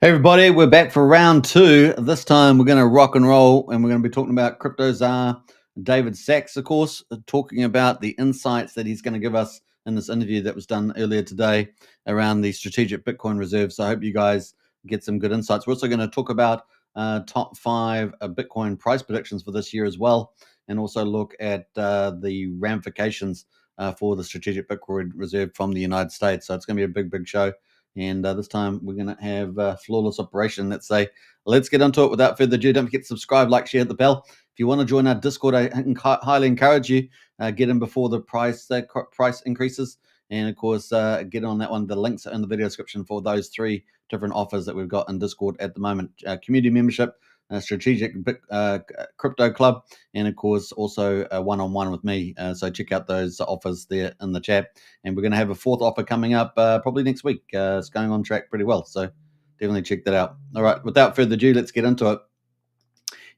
Everybody, we're back for round two. This time we're going to rock and roll, and we're going to be talking about crypto czar David Sachs, of course, talking about the insights that he's going to give us in this interview that was done earlier today around the strategic Bitcoin reserve. So I hope you guys get some good insights. We're also going to talk about top five Bitcoin price predictions for this year as well, and also look at the ramifications for the strategic Bitcoin reserve from the United States. So it's going to be a big show. And this time we're going to have flawless operation. Let's get into it without further ado. Don't forget to subscribe, like, share, hit the bell. If you want to join our Discord, I highly encourage you get in before the price increases. And of course, get on that one. The links are in the video description for those three different offers that we've got in Discord at the moment: community membership, strategic crypto club, and of course also a one-on-one with me. So check out those offers there in the chat. And we're going to have a fourth offer coming up probably next week. It's going on track pretty well, so definitely check that out. All right, without further ado, let's get into it.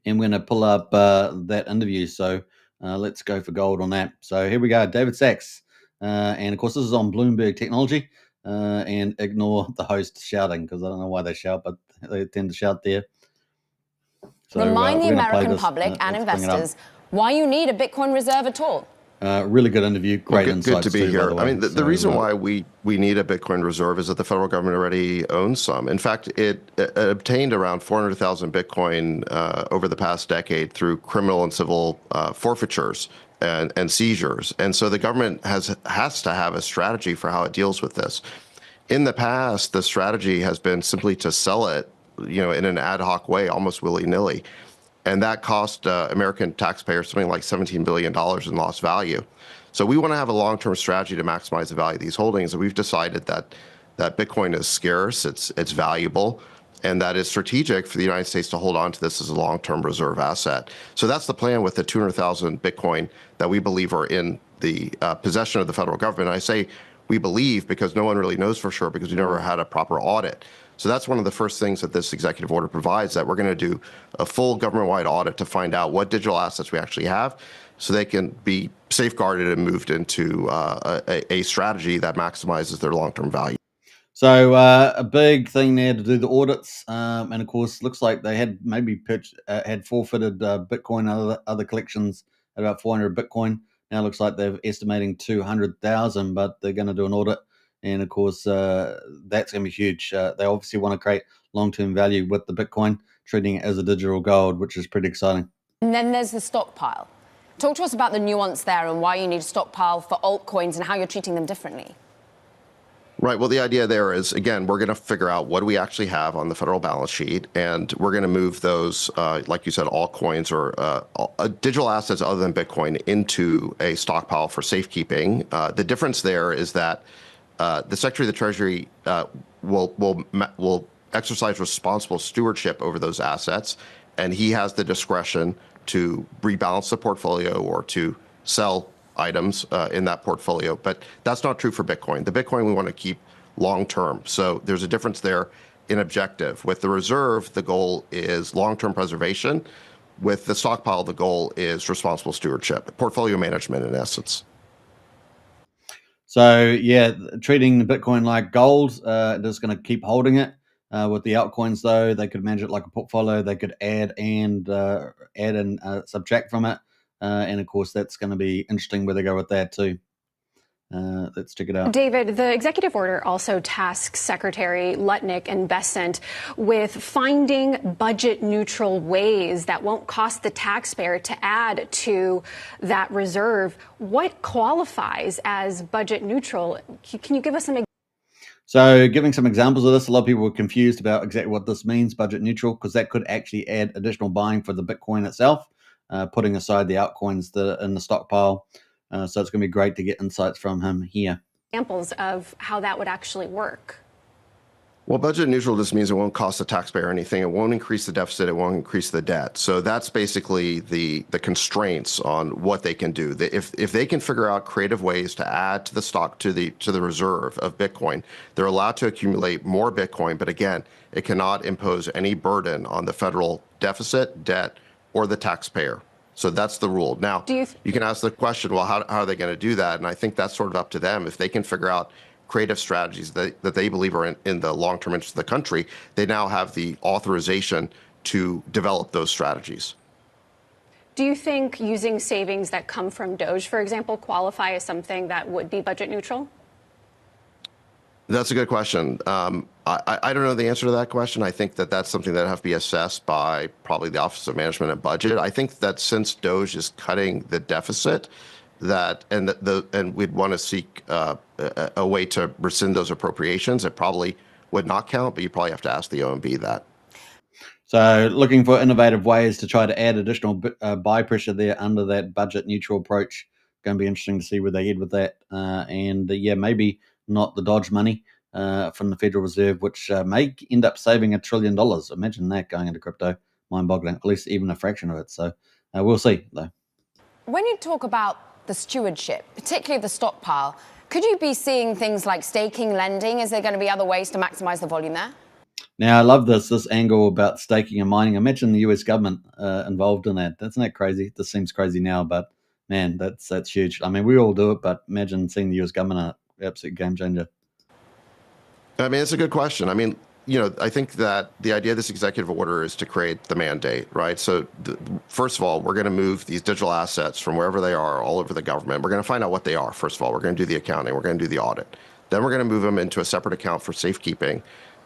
And we're going to pull up that interview. So let's go for gold on that. So here we go, David Sachs. And of course, this is on Bloomberg Technology. And ignore the host shouting, because I don't know why they shout, but they tend to shout there. So, Remind the American public and investors why you need a Bitcoin reserve at all. Really good interview. Great insights. Good to be here. I mean, the reason why we need a Bitcoin reserve is that the federal government already owns some. In fact, it obtained around 400,000 Bitcoin over the past decade through criminal and civil forfeitures and seizures. And so the government has to have a strategy for how it deals with this. In the past, the strategy has been simply to sell it, in an ad hoc way, almost willy-nilly. And that cost American taxpayers something like $17 billion in lost value. So we want to have a long-term strategy to maximize the value of these holdings. And we've decided that Bitcoin is scarce, it's valuable, and that it's strategic for the United States to hold on to this as a long-term reserve asset. So that's the plan with the 200,000 Bitcoin that we believe are in the possession of the federal government. And I say we believe because no one really knows for sure, because we never had a proper audit. So that's one of the first things that this executive order provides, that we're going to do a full government-wide audit to find out what digital assets we actually have, so they can be safeguarded and moved into a strategy that maximizes their long-term value. So a big thing there to do the audits, and of course, looks like they had maybe had forfeited Bitcoin and other collections at about 400 Bitcoin. Now it looks like they're estimating 200,000, but they're going to do an audit. And of course, that's going to be huge. They obviously want to create long-term value with the Bitcoin, treating it as a digital gold, which is pretty exciting. And then there's the stockpile. Talk to us about the nuance there and why you need a stockpile for altcoins and how you're treating them differently. Right. Well, the idea there is, again, we're going to figure out what do we actually have on the federal balance sheet, and we're going to move those, like you said, altcoins or digital assets other than Bitcoin into a stockpile for safekeeping. The difference there is that the Secretary of the Treasury will exercise responsible stewardship over those assets, and he has the discretion to rebalance the portfolio or to sell items in that portfolio. But that's not true for Bitcoin. The Bitcoin we want to keep long-term. So there's a difference there in objective. With the reserve, the goal is long-term preservation. With the stockpile, the goal is responsible stewardship, portfolio management in essence. So yeah, treating the Bitcoin like gold, just going to keep holding it. With the altcoins, though, they could manage it like a portfolio. They could add and subtract from it. And of course, that's going to be interesting where they go with that too. Let's check it out. David, the executive order also tasks Secretary Lutnick and Bessent with finding budget-neutral ways that won't cost the taxpayer to add to that reserve. What qualifies as budget-neutral? Can you give us some examples? So giving some examples of this, a lot of people were confused about exactly what this means, budget-neutral, because that could actually add additional buying for the Bitcoin itself, putting aside the altcoins that are in the stockpile. So it's going to be great to get insights from him here. Examples of how that would actually work. Well, budget neutral just means it won't cost the taxpayer anything. It won't increase the deficit. It won't increase the debt. So that's basically the constraints on what they can do. If they can figure out creative ways to add to the stock, to the reserve of Bitcoin, they're allowed to accumulate more Bitcoin. But again, it cannot impose any burden on the federal deficit, debt, or the taxpayer. So that's the rule. Now, you can ask the question, well, how are they going to do that? And I think that's sort of up to them. If they can figure out creative strategies that they believe are in the long-term interest of the country, they now have the authorization to develop those strategies. Do you think using savings that come from Doge, for example, qualify as something that would be budget neutral? That's a good question. I don't know the answer to that question. I think that that's something that have to be assessed by probably the Office of Management and Budget. I think that since Doge is cutting the deficit, and we'd want to seek a way to rescind those appropriations, it probably would not count. But you probably have to ask the OMB that. So looking for innovative ways to try to add additional buy pressure there under that budget neutral approach. Going to be interesting to see where they head with that. Maybe not the Dodge money from the Federal Reserve, which may end up saving $1 trillion. Imagine that going into crypto, mind-boggling, at least even a fraction of it. So we'll see, though. When you talk about the stewardship, particularly the stockpile, could you be seeing things like staking, lending? Is there going to be other ways to maximize the volume there? Now, I love this angle about staking and mining. Imagine the US government involved in that. Isn't that crazy? This seems crazy now, but man, that's huge. I mean, we all do it, but imagine seeing the US government in it. Absolute game changer. I mean, it's a good question. I mean, I think that the idea of this executive order is to create the mandate, right? So first of all, we're going to move these digital assets from wherever they are all over the government. We're going to find out what they are. First of all, we're going to do the accounting. We're going to do the audit. Then we're going to move them into a separate account for safekeeping.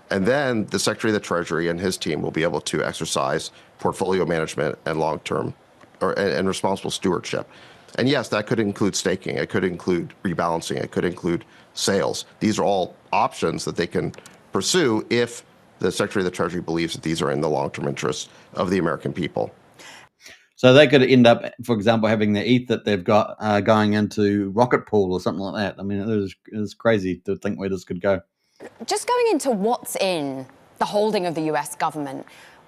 And then the Secretary of the Treasury and his team will be able to exercise portfolio management and long-term and responsible stewardship. And yes, that could include staking. It could include rebalancing. It could include sales. These are all options that they can pursue if the Secretary of the Treasury believes that these are in the long-term interests of the American people. So they could end up, for example, having the ETH that they've got going into Rocket Pool or something like that. I mean, it is crazy to think where this could go. Just going into what's in the holding of the US government,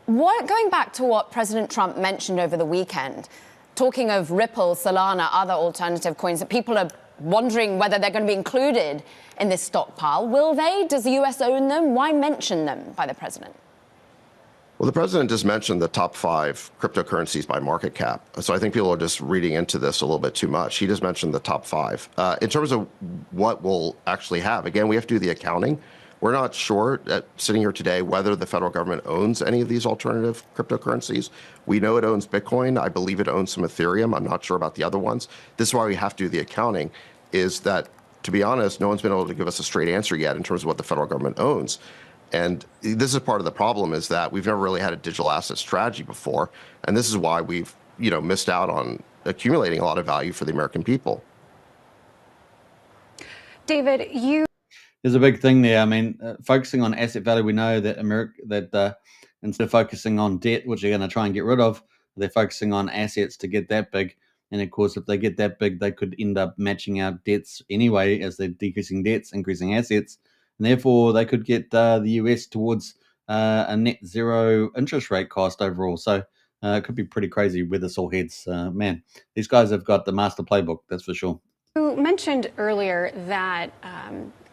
going back to what President Trump mentioned over the weekend, talking of Ripple, Solana, other alternative coins that people are wondering whether they're going to be included in this stockpile. Will they? Does the US own them? Why mention them by the president? Well, the president just mentioned the top 5 cryptocurrencies by market cap. So I think people are just reading into this a little bit too much. He just mentioned the top 5. In terms of what we'll actually have, again, we have to do the accounting. We're not sure, sitting here today, whether the federal government owns any of these alternative cryptocurrencies. We know it owns Bitcoin. I believe it owns some Ethereum. I'm not sure about the other ones. This is why we have to do the accounting, is that, to be honest, no one's been able to give us a straight answer yet in terms of what the federal government owns. And this is part of the problem, is that we've never really had a digital asset strategy before. And this is why we've, missed out on accumulating a lot of value for the American people. David, There's a big thing there. I mean, focusing on asset value, we know that instead of focusing on debt, which they're going to try and get rid of, they're focusing on assets to get that big. And of course, if they get that big, they could end up matching out debts anyway, as they're decreasing debts, increasing assets. And therefore, they could get the US towards a net zero interest rate cost overall. So it could be pretty crazy where this all heads. Man, these guys have got the master playbook, that's for sure. You mentioned earlier that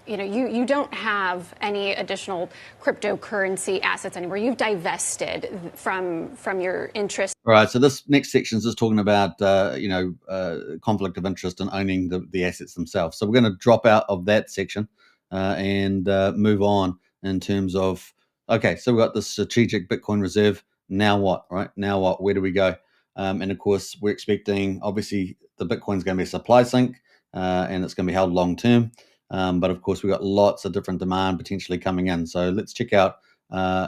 you don't have any additional cryptocurrency assets anymore. You've divested from your interest. All right. So this next section is just talking about conflict of interest in owning the assets themselves. So we're going to drop out of that section and move on in terms of, okay, so we've got the strategic Bitcoin reserve. Now what, right? Now what? Where do we go? And of course, we're expecting, obviously, the Bitcoin's going to be a supply sink and it's going to be held long term. But of course, we've got lots of different demand potentially coming in. So let's check out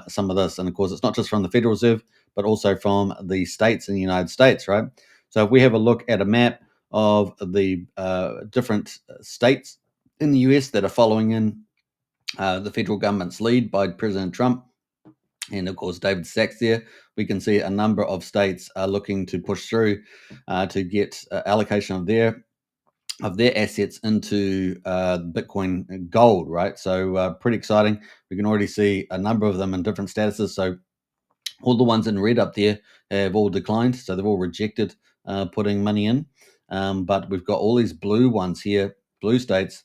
some of this. And of course, it's not just from the Federal Reserve, but also from the states in the United States, right? So if we have a look at a map of the different states in the US that are following in the federal government's lead by President Trump, and of course, David Sachs there, we can see a number of states are looking to push through to get allocation of their assets into Bitcoin gold, right? So pretty exciting. We can already see a number of them in different statuses. So all the ones in red up there have all declined. So they've all rejected putting money in. But we've got all these blue ones here, blue states,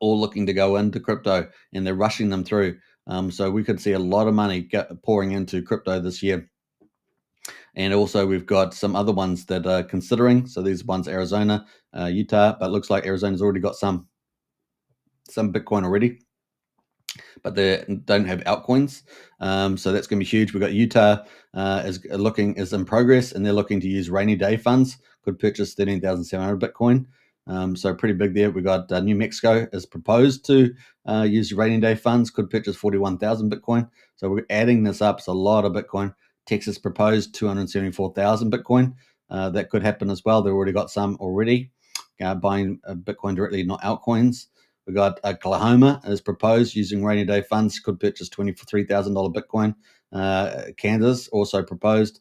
all looking to go into crypto, and they're rushing them through. So we could see a lot of money pouring into crypto this year. And also we've got some other ones that are considering. So these ones, Arizona, Utah, but it looks like Arizona's already got some. some Bitcoin already, but they don't have altcoins. So that's going to be huge. We've got Utah is in progress, and they're looking to use rainy day funds. Could purchase 13,700 Bitcoin. So pretty big there. We've got New Mexico is proposed to use rainy day funds. Could purchase 41,000 Bitcoin. So we're adding this up. It's a lot of Bitcoin. Texas proposed 274,000 Bitcoin. That could happen as well. They've already got some already buying Bitcoin directly, not altcoins. We got Oklahoma as proposed using rainy day funds, could purchase $23,000 Bitcoin. Kansas also proposed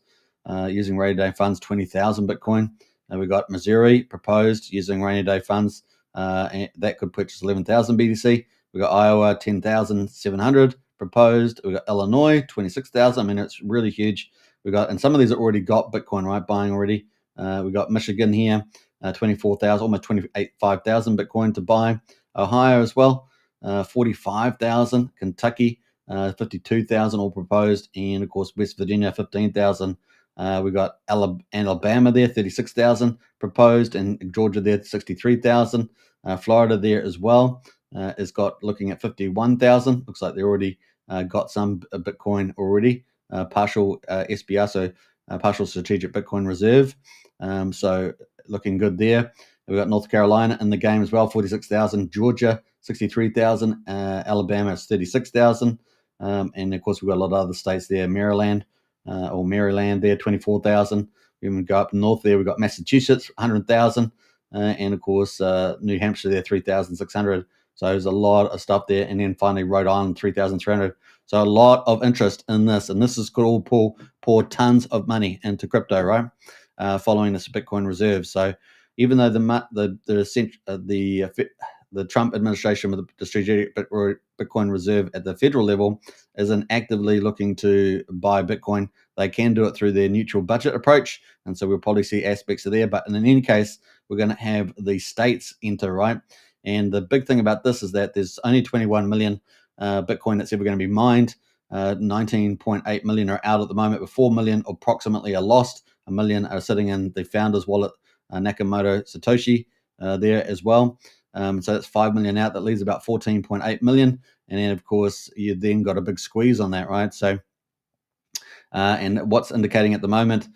using rainy day funds, 20,000 Bitcoin. We got Missouri proposed using rainy day funds, and that could purchase 11,000 BTC. We got Iowa 10,700 proposed. We got Illinois 26,000. I mean, it's really huge. We got, and some of these are already got Bitcoin, right? Buying already. We got Michigan here, 24,000, almost 25,000 Bitcoin to buy. Ohio as well, 45,000. Kentucky, 52,000 all proposed. And of course, West Virginia, 15,000. We got Alabama there, 36,000 proposed. And Georgia there, 63,000. Florida there as well is got looking at 51,000. Looks like they already got some Bitcoin already. Partial SBR, so partial strategic Bitcoin reserve. So looking good there. We've got North Carolina in the game as well, 46,000. Georgia, 63,000. Alabama is 36,000. And of course, we've got a lot of other states there. Maryland there, 24,000. We go up north there. We've got Massachusetts, 100,000. And of course, New Hampshire there, 3,600. So there's a lot of stuff there. And then finally, Rhode Island, 3,300. So a lot of interest in this. And this could all pour tons of money into crypto, right? Following this Bitcoin reserve. So even though the Trump administration with the strategic Bitcoin reserve at the federal level isn't actively looking to buy Bitcoin, they can do it through their neutral budget approach, and so we'll probably see aspects of there. But in any case, we're going to have the states enter, right? And the big thing about this is that there's only 21 million Bitcoin that's ever going to be mined. 19.8 million are out at the moment, but 4 million approximately are lost. 1 million are sitting in the founder's wallet, Nakamoto Satoshi there as well. So that's 5 million out. That leaves about 14.8 million. And then, of course, you then got a big squeeze on that, right? So, and what's indicating at the moment,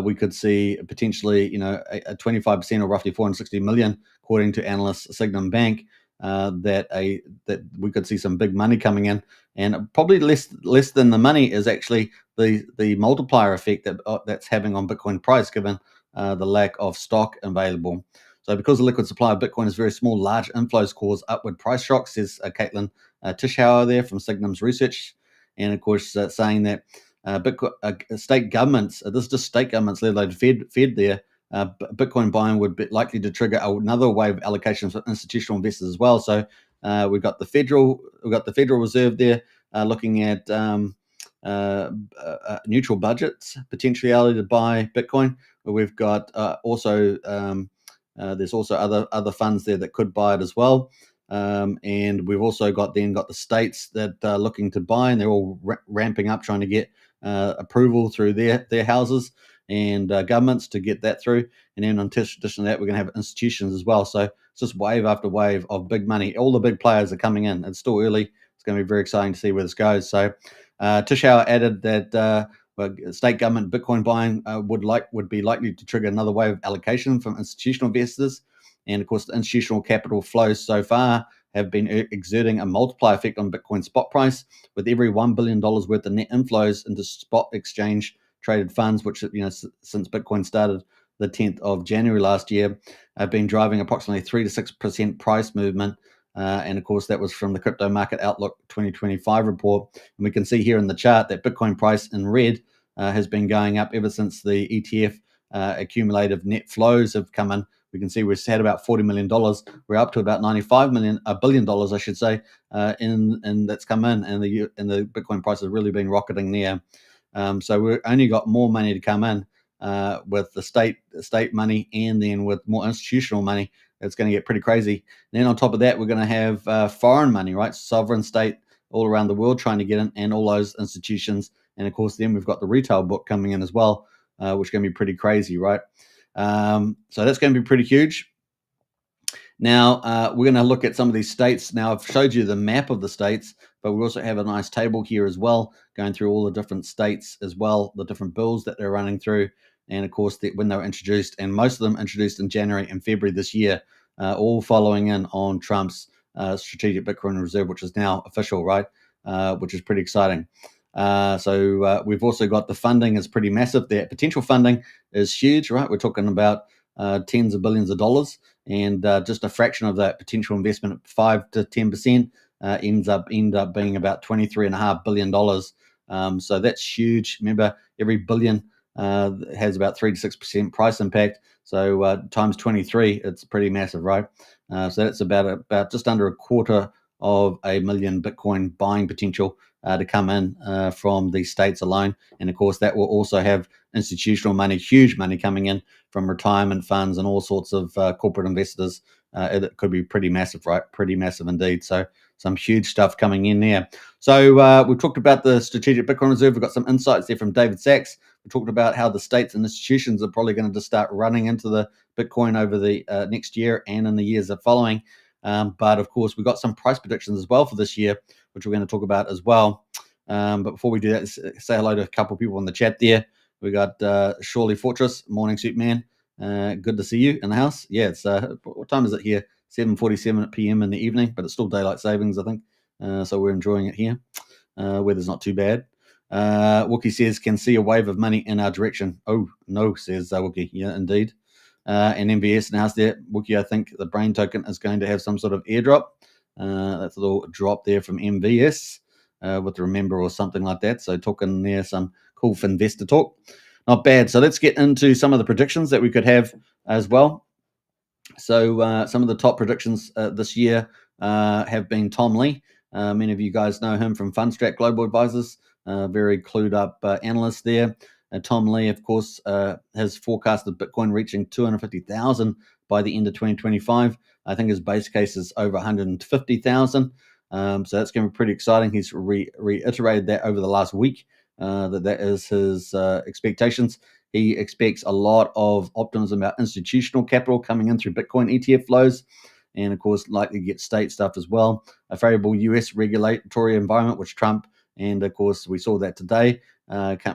we could see potentially, a 25% or roughly 460 million, according to analysts Signum Bank, that we could see some big money coming in, and probably less than the money is actually the multiplier effect that's having on Bitcoin price, given the lack of stock available. So because the liquid supply of Bitcoin is very small, large inflows cause upward price shocks, says Caitlin Tischauer there from Signum's research. And of course, saying that state governments, this is just state governments, let alone Fed there, Bitcoin buying would be likely to trigger another wave of allocations for institutional investors as well. So we've got the Federal Reserve there looking at neutral budgets, potentiality to buy Bitcoin. We've got there's also other funds there that could buy it as well. And we've also got the states that are looking to buy, and they're all ramping up, trying to get approval through their houses and governments to get that through. And then in addition to that, we're going to have institutions as well. So it's just wave after wave of big money. All the big players are coming in. It's still early. It's going to be very exciting to see where this goes. So Tischauer added that state government Bitcoin buying would be likely to trigger another wave of allocation from institutional investors. And of course, the institutional capital flows so far have been exerting a multiplier effect on Bitcoin spot price, with every $1 billion worth of net inflows into spot exchange traded funds, which, since Bitcoin started the 10th of January last year, have been driving approximately 3 to 6% price movement. And of course, that was from the Crypto Market Outlook 2025 report. And we can see here in the chart that Bitcoin price in red has been going up ever since the ETF accumulative net flows have come in. We can see we've had about $40 million. We're up to about $1 billion, I should say, in that's come in, and the Bitcoin price has really been rocketing there. So we've only got more money to come in with the state money, and then with more institutional money. It's going to get pretty crazy. And then on top of that, we're going to have foreign money, right? Sovereign state all around the world trying to get in, and all those institutions. And of course, then we've got the retail book coming in as well, which is going to be pretty crazy, right? So that's going to be pretty huge. Now, we're going to look at some of these states. Now, I've showed you the map of the states, but we also have a nice table here as well, going through all the different states as well, the different bills that they're running through, and of course, when they were introduced, and most of them introduced in January and February this year, all following in on Trump's strategic Bitcoin reserve, which is now official, right? Which is pretty exciting. So we've also got the funding is pretty massive. The potential funding is huge, right? We're talking about tens of billions of dollars, and just a fraction of that potential investment at 5 to 10% end up being about $23.5 billion. So that's huge. Remember, every billion has about 3 to 6% price impact. So times 23, it's pretty massive, right? So that's about just under 250,000 Bitcoin buying potential to come in from these states alone. And of course, that will also have institutional money, huge money coming in from retirement funds and all sorts of corporate investors. It could be pretty massive, right? Pretty massive indeed. So some huge stuff coming in there. So we've talked about the strategic Bitcoin reserve. We've got some insights there from David Sachs. We talked about how the states and institutions are probably going to just start running into the Bitcoin over the next year and in the years that following. But of course, we've got some price predictions as well for this year, which we're going to talk about as well. But before we do that, let's say hello to a couple of people in the chat there. We got Shirley Fortress, Morning Suit Man. Good to see you in the house. Yeah, it's what time is it here? 7:47 p.m. in the evening, but it's still daylight savings, I think. So we're enjoying it here. Weather's not too bad. Wookie says, can see a wave of money in our direction. Oh, no, says Wookie. Yeah, indeed. And MVS announced there, Wookie, I think the Brain token is going to have some sort of airdrop. That's a little drop there from MVS with Remember or something like that. So talking there some cool Finvestor talk. Not bad. So let's get into some of the predictions that we could have as well. So some of the top predictions this year have been Tom Lee. Many of you guys know him from Fundstrat Global Advisors, very clued up analyst there. Tom Lee, of course, has forecasted Bitcoin reaching 250,000 by the end of 2025. I think his base case is over 150,000. So that's going to be pretty exciting. He's reiterated that over the last week, that is his expectations. He expects a lot of optimism about institutional capital coming in through Bitcoin ETF flows, and of course, likely get state stuff as well. A favorable US regulatory environment, which Trump, and of course, we saw that today,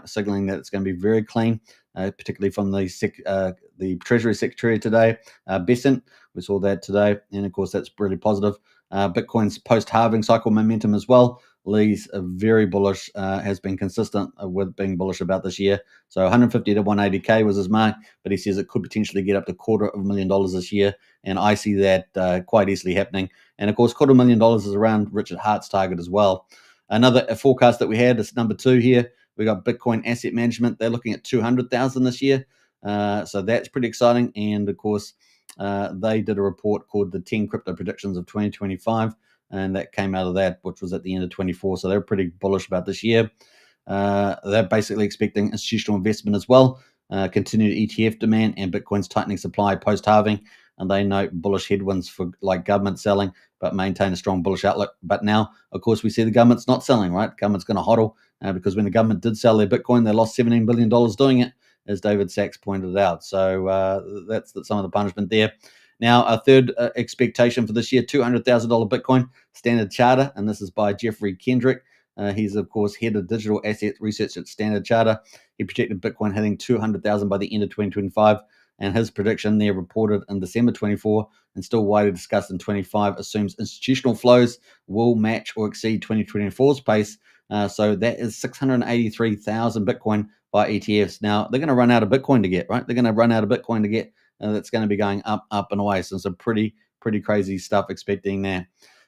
signaling that it's going to be very clean, particularly from the Treasury Secretary today, Bessent. We saw that today, and of course, that's really positive. Bitcoin's post-halving cycle momentum as well. Lee's very bullish, has been consistent with being bullish about this year. So 150 to 180K was his mark, but he says it could potentially get up to $250,000 this year. And I see that quite easily happening. And of course, $250,000 is around Richard Hart's target as well. Another forecast that we had is number 2 here. We got Bitcoin Asset Management. They're looking at 200,000 this year. So that's pretty exciting. And of course, they did a report called the 10 Crypto Predictions of 2025. And that came out of that, which was at the end of 24. So they're pretty bullish about this year. They're basically expecting institutional investment as well, continued ETF demand, and Bitcoin's tightening supply post-halving. And they note bullish headwinds for like government selling, but maintain a strong bullish outlook. But now, of course, we see the government's not selling, right? Government's going to hodl because when the government did sell their Bitcoin, they lost $17 billion doing it, as David Sachs pointed out. So that's some of the punishment there. Now, our third expectation for this year, $200,000 Bitcoin, Standard Charter, and this is by Jeffrey Kendrick. He's, of course, head of digital asset research at Standard Charter. He projected Bitcoin hitting 200,000 by the end of 2025, and his prediction there reported in December 24 and still widely discussed in 25 assumes institutional flows will match or exceed 2024's pace. So that is 683,000 Bitcoin by ETFs. Now, they're going to run out of Bitcoin to get, right? They're going to run out of Bitcoin to get. That's going to be going up and away. So some pretty crazy stuff expecting there.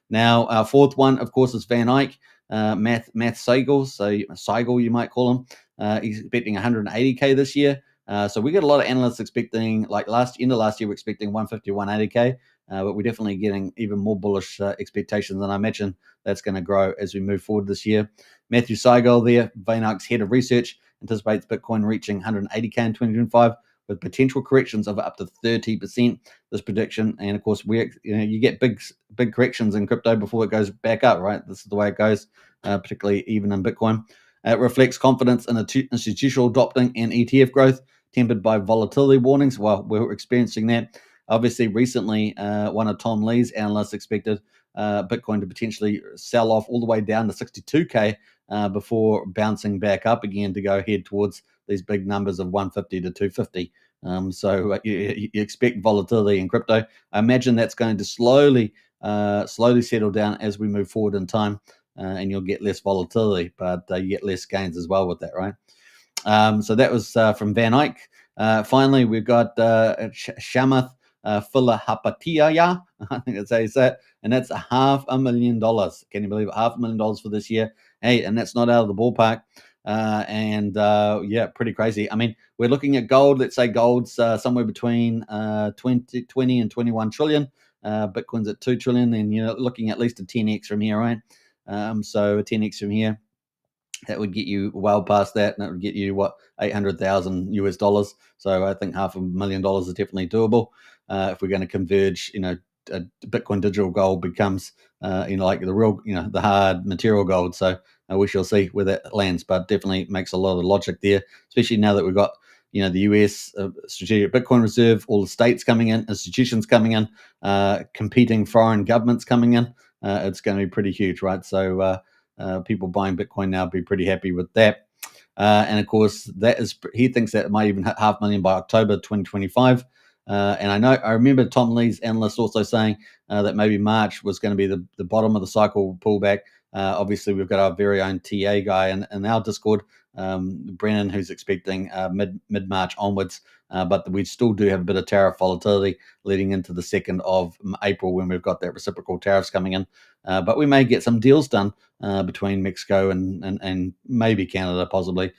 Now, our fourth one, of course, is Van Eyck, Matt Seigel. So Seigel, you might call him. He's expecting 180K this year. So we get a lot of analysts expecting, like end of last year, we're expecting 150, 180K. But we're definitely getting even more bullish expectations. And I imagine that's going to grow as we move forward this year. Matthew Seigel there, Van Eyck's head of research, anticipates Bitcoin reaching 180K in 2025. With potential corrections of up to 30%, this prediction. And of course, you get big corrections in crypto before it goes back up, right? This is the way it goes, particularly even in Bitcoin. It reflects confidence in institutional adopting and ETF growth, tempered by volatility warnings. Well, we're experiencing that. Obviously, recently, one of Tom Lee's analysts expected Bitcoin to potentially sell off all the way down to 62K before bouncing back up again to go head towards these big numbers of 150 to 250. So you expect volatility in crypto. I imagine that's going to slowly settle down as we move forward in time, and you'll get less volatility, but you get less gains as well with that, right? So that was from Van Eyck. Finally, we've got Shamath Philahapatia. I think that's how you say it. And that's $500,000. Can you believe it? $500,000 for this year. Hey, and that's not out of the ballpark. Yeah, pretty crazy. I mean, we're looking at gold. Let's say gold's somewhere between 20 and 21 trillion. Bitcoin's at 2 trillion, and you're looking at least a 10x from here, right? So a 10x from here, that would get you well past that, and that would get you what, 800,000 US dollars. So I think $500,000 is definitely doable if we're going to converge. Bitcoin digital gold becomes like the real, the hard material gold. So we shall see where that lands, but definitely makes a lot of logic there, especially now that we've got the US strategic Bitcoin reserve, all the states coming in, institutions coming in, competing foreign governments coming in. It's going to be pretty huge, right? So people buying Bitcoin now be pretty happy with that. And of course, he thinks that it might even hit 500,000 by October 2025. And I remember Tom Lee's analyst also saying that maybe March was going to be the bottom of the cycle pullback. Obviously, we've got our very own TA guy in our Discord, Brennan, who's expecting mid-March onwards. But we still do have a bit of tariff volatility leading into the 2nd of April when we've got that reciprocal tariffs coming in. But we may get some deals done between Mexico and maybe Canada possibly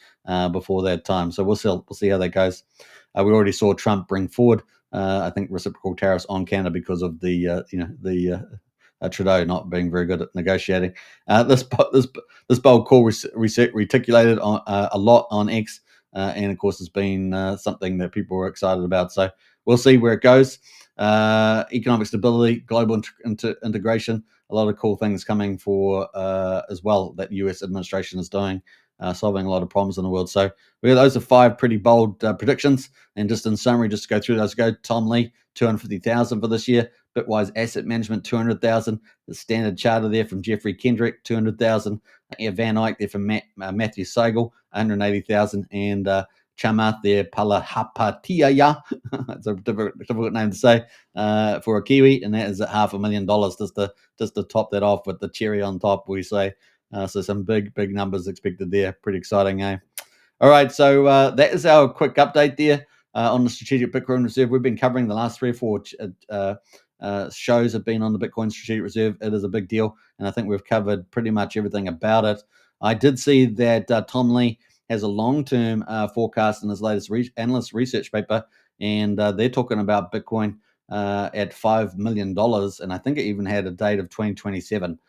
before that time. So we'll see how that goes. We already saw Trump bring forward, I think, reciprocal tariffs on Canada because of the Trudeau not being very good at negotiating. This bold call reticulated on, a lot on X, and of course, it's been something that people were excited about. So we'll see where it goes. Economic stability, global integration, a lot of cool things coming for as well that the US administration is doing, solving a lot of problems in the world. So those are 5 pretty bold predictions. And just in summary, just to go through those, Tom Lee, 250,000 for this year. Bitwise Asset Management, 200,000. The Standard Charter there from Jeffrey Kendrick, 200,000. Van Eyck there from Matthew Seigel, 180,000. And Chamath there, Philahapatia. It's a difficult name to say for a Kiwi, and that is at $500,000 just to top that off with the cherry on top, we say. So some big numbers expected there. Pretty exciting, eh? All right, so that is our quick update there on the Strategic Bitcoin Reserve. We've been covering the last 3 or 4 shows have been on the Bitcoin Strategic Reserve. It is a big deal, and I think we've covered pretty much everything about it. I did see that Tom Lee has a long-term forecast in his latest analyst research paper, and they're talking about Bitcoin at $5 million, and I think it even had a date of 2027.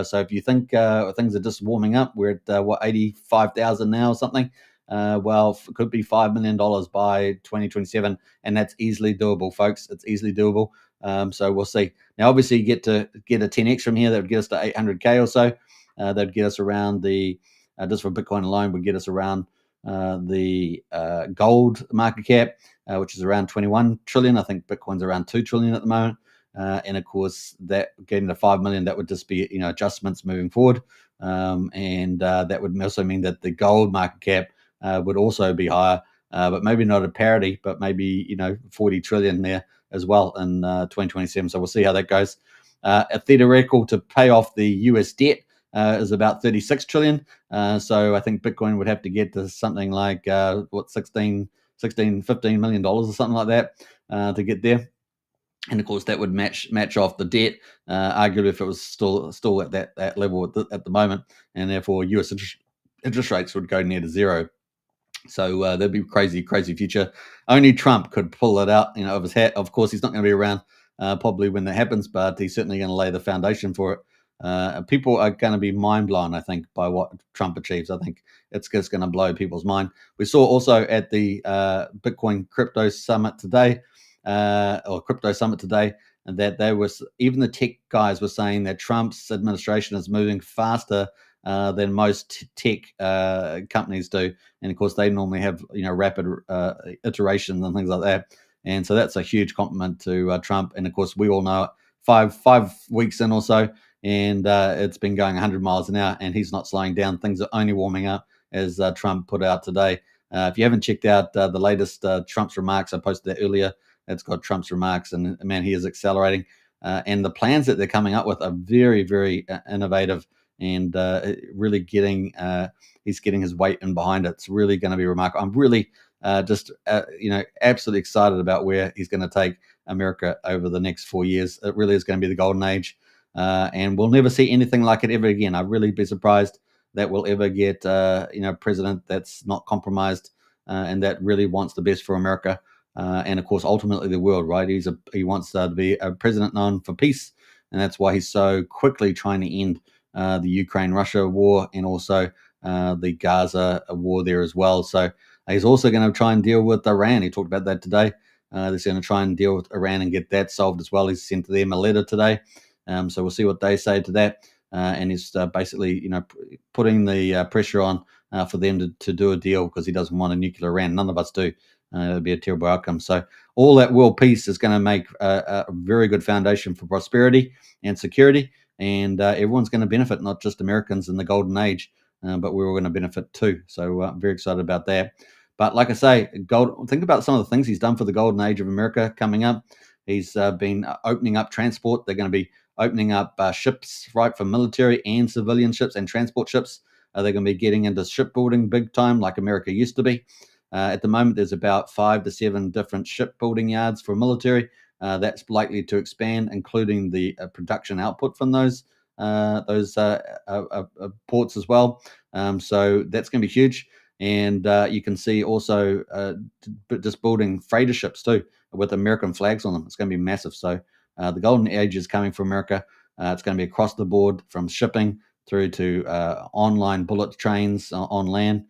So if you think things are just warming up, we're at 85,000 now or something. Well, it could be $5 million by 2027, and that's easily doable, folks. It's easily doable. So we'll see. Now, obviously, you get a 10x from here. That would get us to 800K or so. That would get us around just for Bitcoin alone, would get us around the gold market cap, which is around 21 trillion. I think Bitcoin's around 2 trillion at the moment. And of course, that getting to 5 million, that would just be adjustments moving forward. And that would also mean that the gold market cap would also be higher, but maybe not at parity, but maybe 40 trillion there as well in 2027. So we'll see how that goes. A theoretical to pay off the US debt is about 36 trillion. So I think Bitcoin would have to get to something like 15 million dollars or something like that to get there. And of course, that would match off the debt, arguably if it was still at that level at the moment, and therefore US interest rates would go near to zero. So that'd be crazy future. Only Trump could pull it out, of his hat. Of course, he's not going to be around probably when that happens, but he's certainly going to lay the foundation for it. People are going to be mind blown, I think, by what Trump achieves. I think it's just going to blow people's mind. We saw also at the Bitcoin Crypto Summit today, and that even the tech guys were saying that Trump's administration is moving faster than most tech companies do, and of course they normally have rapid iterations and things like that. And so that's a huge compliment to Trump. And of course, we all know it. Five weeks in or so, and it's been going 100 miles an hour, and he's not slowing down. Things are only warming up, as Trump put out today. If you haven't checked out the latest Trump's remarks, I posted that earlier. It's got Trump's remarks, and man, he is accelerating. And the plans that they're coming up with are very, very innovative, and really he's getting his weight in behind it. It's really going to be remarkable. I'm really absolutely excited about where he's going to take America over the next 4 years. It really is going to be the golden age, and we'll never see anything like it ever again. I'd really be surprised that we'll ever get a president that's not compromised and that really wants the best for America. And of course, ultimately the world, right? He wants to be a president known for peace, and that's why he's so quickly trying to end the Ukraine-Russia war and also the Gaza war there as well. So he's also going to try and deal with Iran. He talked about that today. He's going to try and deal with Iran and get that solved as well. He's sent to them a letter today, so we'll see what they say to that. And he's basically, putting the pressure on for them to do a deal because he doesn't want a nuclear Iran. None of us do. It would be a terrible outcome. So all that world peace is going to make a very good foundation for prosperity and security, and everyone's going to benefit, not just Americans in the golden age, but we're all going to benefit too. So I'm very excited about that. But like I say, think about some of the things he's done for the golden age of America coming up. He's been opening up transport. They're going to be opening up ships, right, for military and civilian ships and transport ships. They're going to be getting into shipbuilding big time like America used to be. At the moment, there's about 5 to 7 different shipbuilding yards for military. That's likely to expand, including the production output from those ports as well. So that's going to be huge. And you can see also just building freighter ships too with American flags on them. It's going to be massive. So the golden age is coming for America. It's going to be across the board from shipping through to online bullet trains on land.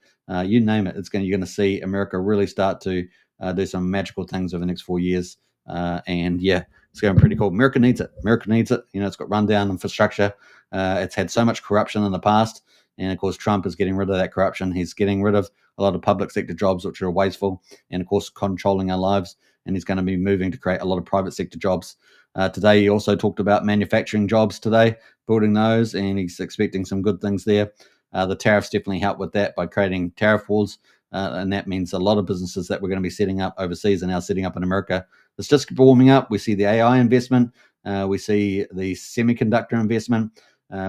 You name it. You're going to see America really start to do some magical things over the next 4 years. And yeah, it's going pretty cool. America needs it. America needs it. It's got rundown infrastructure. It's had so much corruption in the past. And of course, Trump is getting rid of that corruption. He's getting rid of a lot of public sector jobs, which are wasteful, and of course, controlling our lives. And he's going to be moving to create a lot of private sector jobs. Today, he also talked about manufacturing jobs today, building those, and he's expecting some good things there. The tariffs definitely help with that by creating tariff walls. And that means a lot of businesses that we're going to be setting up overseas are now setting up in America. It's just warming up. We see the AI investment. We see the semiconductor investment.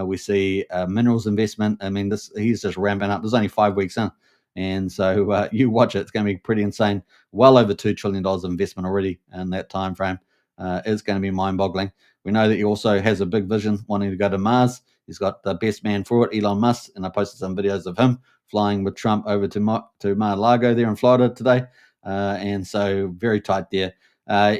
We see minerals investment. I mean, he's just ramping up. There's only 5 weeks in. And so you watch it. It's going to be pretty insane. Well over $2 trillion of investment already in that time frame. It's going to be mind-boggling. We know that he also has a big vision, wanting to go to Mars. He's got the best man for it, Elon Musk, and I posted some videos of him flying with Trump over to Mar-a-Lago there in Florida today. And so very tight there.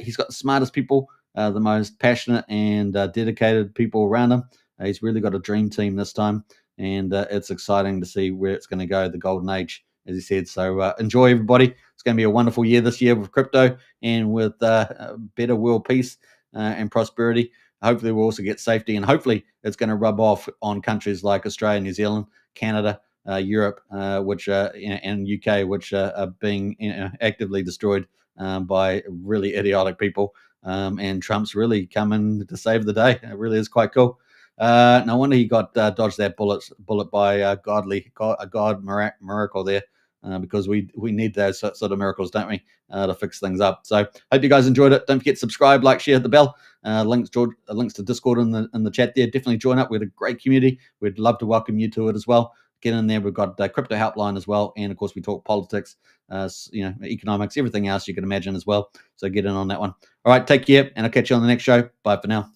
He's got the smartest people, the most passionate and dedicated people around him. He's really got a dream team this time, and it's exciting to see where it's going to go, the golden age, as he said. So enjoy, everybody. It's going to be a wonderful year this year with crypto and with better world peace and prosperity. Hopefully, we'll also get safety, and hopefully it's going to rub off on countries like Australia, New Zealand, Canada, Europe, which and UK, which are being actively destroyed by really idiotic people. And Trump's really coming to save the day. It really is quite cool. No wonder he got dodged that bullet by a God miracle there, because we need those sort of miracles, don't we, to fix things up. So hope you guys enjoyed it. Don't forget to subscribe, like, share, hit the bell. Links to Discord in the chat there. Definitely join up. We had a great community. We'd love to welcome you to it as well. Get in there. We've got the crypto helpline as well, and of course we talk politics, economics, everything else you can imagine as well. So get in on that one. All right, take care, and I'll catch you on the next show. Bye for now.